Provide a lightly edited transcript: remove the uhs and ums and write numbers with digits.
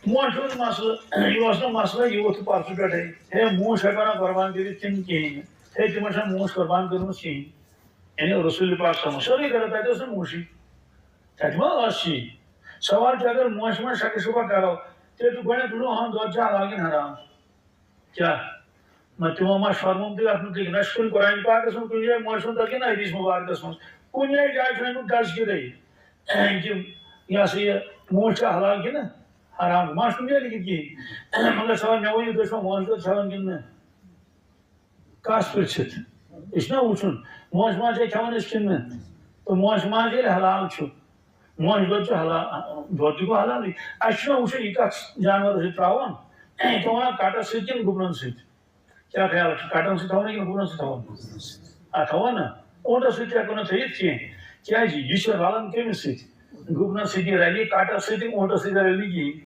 موش مسلہ یہ مسلہ یوت پرسو پہ ہے موش ہیکا قربان کر تم کہین ہے تم موش قربان کرم کہین یعنی رسول پاک صلی سوری غلط تتہ موشی تتہ ما سوال اگر موش من شک شبہ کرو تو گۄڈنیٚتھ برونٛہہ ہن دۄد چھا حلال کِنہٕ حرام کیا تمو ما فرموم تہِ اتھ متعلق نہ چھُ قرآن پاکس منٛز کُنہِ جایہِ موشن تک نہ حدیث مبارکس منٛز کُنہِ جایہِ چھُ امیُک تذکرے کہ یہ سا یہ موش چھا حلال کِنہٕ حرام ما چھُ کُنہِ جایہِ لیکھِتھ کِہیٖنۍ مگر سوال مےٚ ؤنِو تُہۍ چھُوا موش دۄد کھٮ۪وان کِنہٕ نہٕ کس پرژھِتھ یہِ چھُنہ وٕچھُن موش ماز چھا کھٮ۪وان أسۍ کِنہٕ نہٕ تہٕ موش ماز ییٚلہِ حلال چھُ موش دۄد چھُ حلال دۄد تہِ گوٚو حلالٕے اَسہِ چھُنہ وٕچھُن یہِ کتھ جانورس سۭتۍ ترٛاوان تِم ونان کٹس سۭتۍ کِنہٕ گُپنن سۭتۍ کیا خیال چھُ کٹن سۭتۍ تھاوان کِنہٕ گُپنن سۭتۍ تھاوان تھاوان نا اوٗنٹس سۭتۍ ہٮ۪کو نہٕ تھٲیِتھ کینٛہہ کیازِ یہِ چھُ رلان کٔمِس سۭتۍ گُپنس سۭتی رلہِ کٹس سۭتۍ اوٗنٹس سۭتۍ رلہِ نہٕ کِہیٖنۍ